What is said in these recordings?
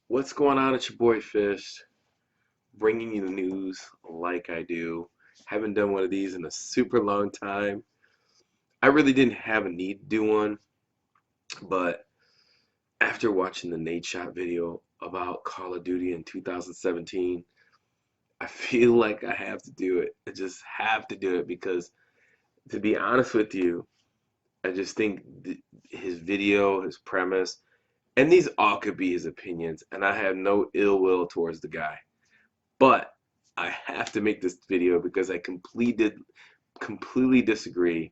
What's going on? It's your boy Fish, bringing you the news like I do. Haven't done one of these in a super long time. I really didn't have a need to do one, but after watching the Nadeshot video about Call of Duty in 2017, I feel like I have to do it. I just have to do it because, to be honest with you, I just think his video, his premise, and these all could be his opinions, and I have no ill will towards the guy. But I have to make this video because I completely disagree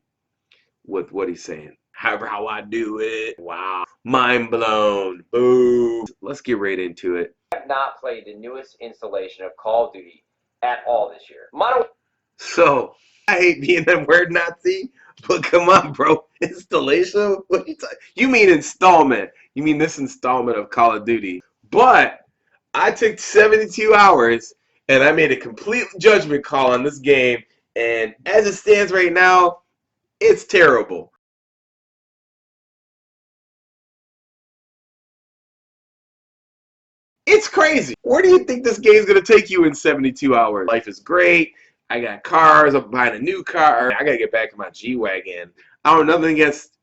with what he's saying. However, how I do it, wow, mind blown, boom. Let's get right into it. I have not played the newest installation of Call of Duty at all this year. So, I hate being the word Nazi, but come on, bro. Installation? What are you talking? You mean installment. You mean this installment of Call of Duty. But I took 72 hours and I made a complete judgment call on this game, and as it stands right now, it's terrible. It's crazy. Where do you think this game's gonna take you in 72 hours? Life is great. I got cars. I'm buying a new car. I gotta get back in my G-Wagon. I don't know nothing against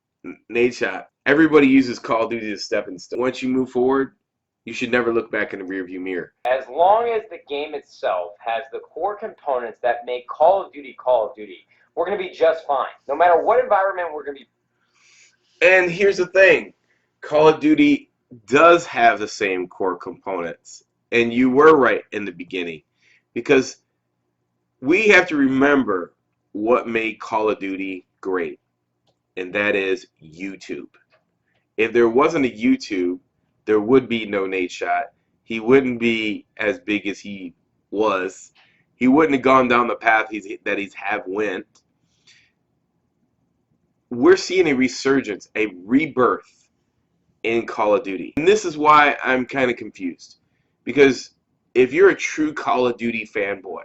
Nadeshot. Everybody uses Call of Duty as a stepping stone. Once you move forward, you should never look back in the rearview mirror. As long as the game itself has the core components that make Call of Duty Call of Duty, we're going to be just fine. No matter what environment we're going to be. And here's the thing. Call of Duty does have the same core components. And you were right in the beginning. Because we have to remember what made Call of Duty great. And that is YouTube. If there wasn't a YouTube, there would be no Nadeshot. He wouldn't be as big as he was. He wouldn't have gone down the path that he's have went. We're seeing a resurgence, a rebirth in Call of Duty. And this is why I'm kind of confused. Because if you're a true Call of Duty fanboy,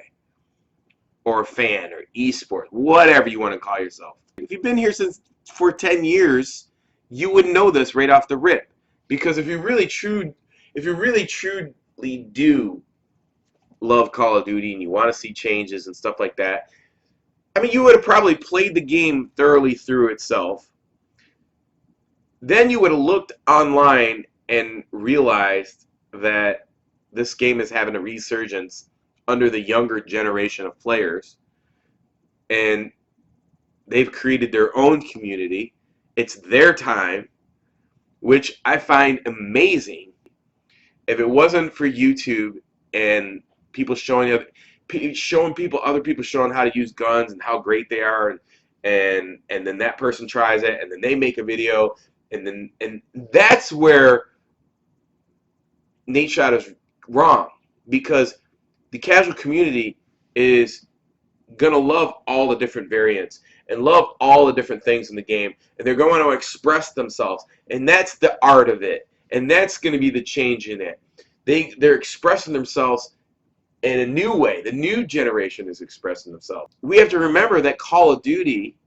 or a fan, or esports, whatever you want to call yourself, if you've been here for 10 years, you would know this right off the rip. Because if you really truly do love Call of Duty and you want to see changes and stuff like that, I mean, you would have probably played the game thoroughly through itself. Then you would have looked online and realized that this game is having a resurgence under the younger generation of players. And they've created their own community. It's their time, which I find amazing. If it wasn't for YouTube and people showing other people showing how to use guns and how great they are, and then that person tries it, and then they make a video, and that's where Nadeshot is wrong, because the casual community is gonna love all the different variants and love all the different things in the game, and they're going to express themselves, and that's the art of it, and that's going to be the change in it. They're expressing themselves in a new way. The new generation is expressing themselves. We have to remember that Call of Duty,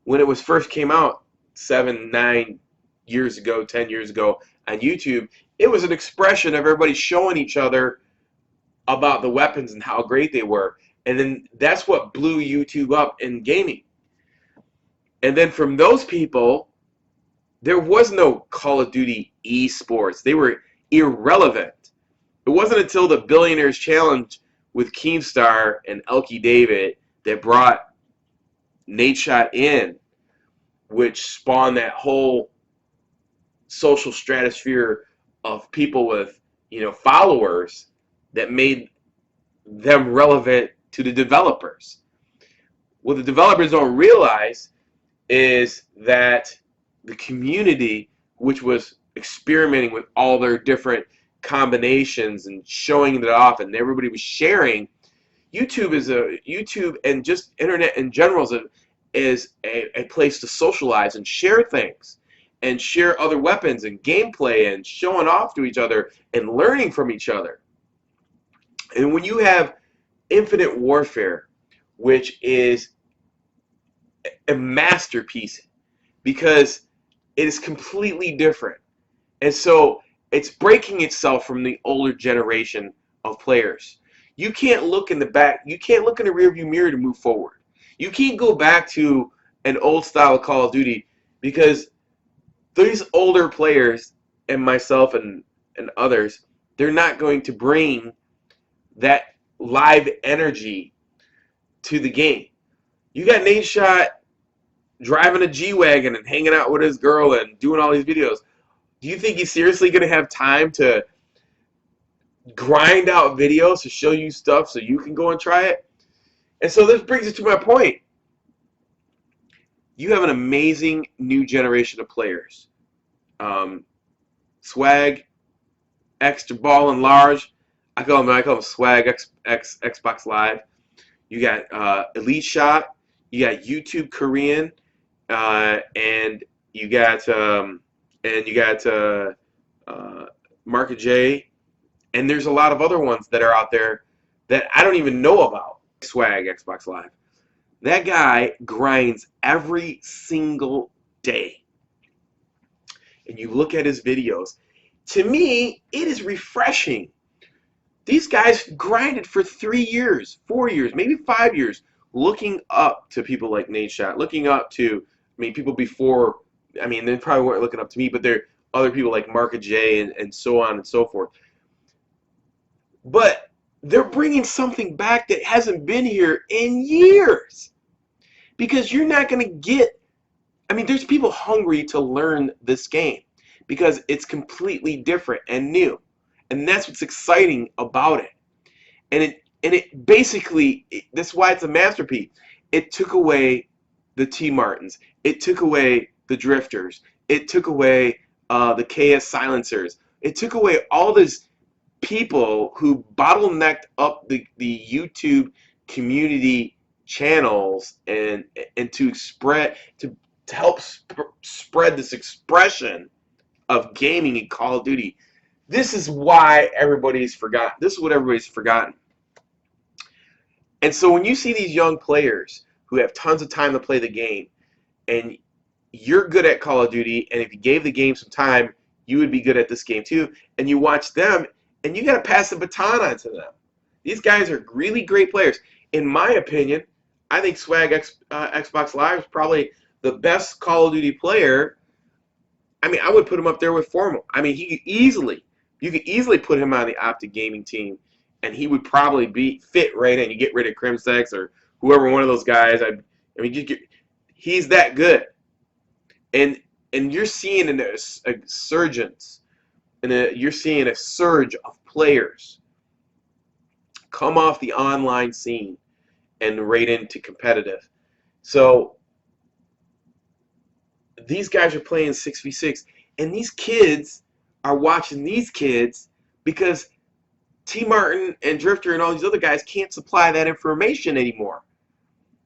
when it was first came out 7, 9 years ago, 10 years ago on YouTube, it was an expression of everybody showing each other about the weapons and how great they were. And then that's what blew YouTube up in gaming. And then from those people, there was no Call of Duty esports. They were irrelevant. It wasn't until the Billionaires Challenge with Keemstar and Elkie David that brought Nadeshot in, which spawned that whole social stratosphere of people with, followers, that made them relevant to the developers. What the developers don't realize is that the community, which was experimenting with all their different combinations and showing it off, and everybody was sharing, YouTube and just internet in general is a place to socialize and share things and share other weapons and gameplay and showing off to each other and learning from each other. And when you have Infinite Warfare, which is a masterpiece because it is completely different. And so It's breaking itself from the older generation of players. You can't look in the back. You can't look in the rearview mirror to move forward. You can't go back to an old style of Call of Duty because these older players and myself and others, they're not going to bring that live energy to the game. You got Nadeshot driving a G-Wagon and hanging out with his girl and doing all these videos. Do you think he's seriously going to have time to grind out videos to show you stuff so you can go and try it? And so this brings us to my point. You have an amazing new generation of players. Swag, extra ball and large. I call them Swag Xbox Live. You got Elite Shot. You got YouTube Korean, and you got Market J, and there's a lot of other ones that are out there that I don't even know about. Swag Xbox Live. That guy grinds every single day. And you look at his videos. To me, it is refreshing. These guys grinded for 3 years, 4 years, maybe 5 years, looking up to people like Nadeshot, looking up to, people before, they probably weren't looking up to me, but they're other people like Market J and so on and so forth. But they're bringing something back that hasn't been here in years. Because you're not going to get, there's people hungry to learn this game because it's completely different and new. And that's what's exciting about it. And it basically, that's why it's a masterpiece. It took away the T Martins. It took away the drifters. It took away the KS silencers. It took away all these people who bottlenecked up the YouTube community channels and to help spread this expression of gaming in Call of Duty. This is why everybody's forgotten. This is what everybody's forgotten. And so when you see these young players who have tons of time to play the game, and you're good at Call of Duty, and if you gave the game some time, you would be good at this game too, and you watch them, and you got to pass the baton on to them. These guys are really great players. In my opinion, I think Swag Xbox Live is probably the best Call of Duty player. I would put him up there with Formal. You could easily put him on the Optic Gaming team, and he would probably fit right in. You get rid of Crimsex or whoever, one of those guys. He's that good. And you're seeing a surgence, and you're seeing a surge of players come off the online scene and right into competitive. So these guys are playing 6v6, and these kids are watching these kids because T Martin and Drifter and all these other guys can't supply that information anymore.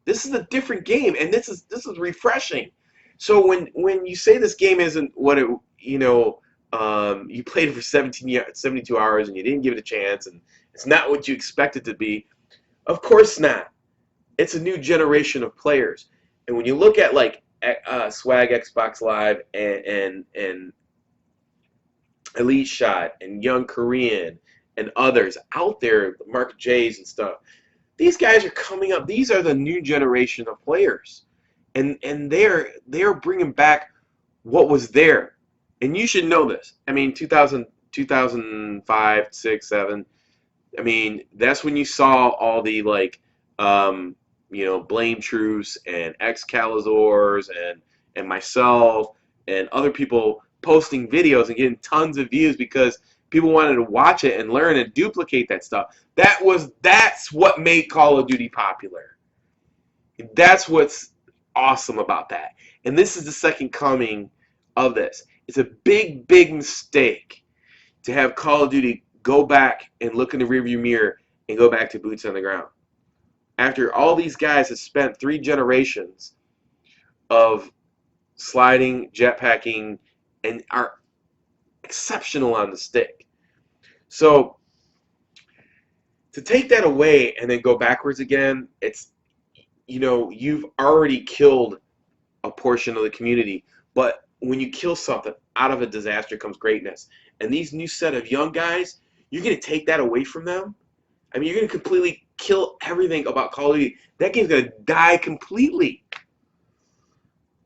This is a different game, and this is refreshing. So when you say this game isn't what it, you played it for 72 hours and you didn't give it a chance, and it's not what you expect it to be, of course not. It's a new generation of players. And when you look at like Swag Xbox Live and Elite Shot and Young Korean and others out there, Mark J's and stuff, these guys are coming up. These are the new generation of players. And they're bringing back what was there. And you should know this. 2005, 6, 7. That's when you saw all the Blame Truce and Excalizors and myself and other people posting videos and getting tons of views because people wanted to watch it and learn and duplicate that stuff. That's what made Call of Duty popular. That's what's awesome about that. And this is the second coming of this. It's a big, big mistake to have Call of Duty go back and look in the rearview mirror and go back to boots on the ground. After all these guys have spent 3 generations of sliding, jetpacking, and are exceptional on the stick. So to take that away and then go backwards again, it's, you've already killed a portion of the community. But when you kill something, out of a disaster comes greatness. And these new set of young guys, you're going to take that away from them. I mean, you're going to completely kill everything about Call of Duty. That game's going to die completely.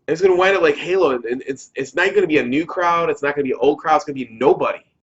And it's going to wind up like Halo. And it's not going to be a new crowd. It's not going to be an old crowd. It's going to be nobody.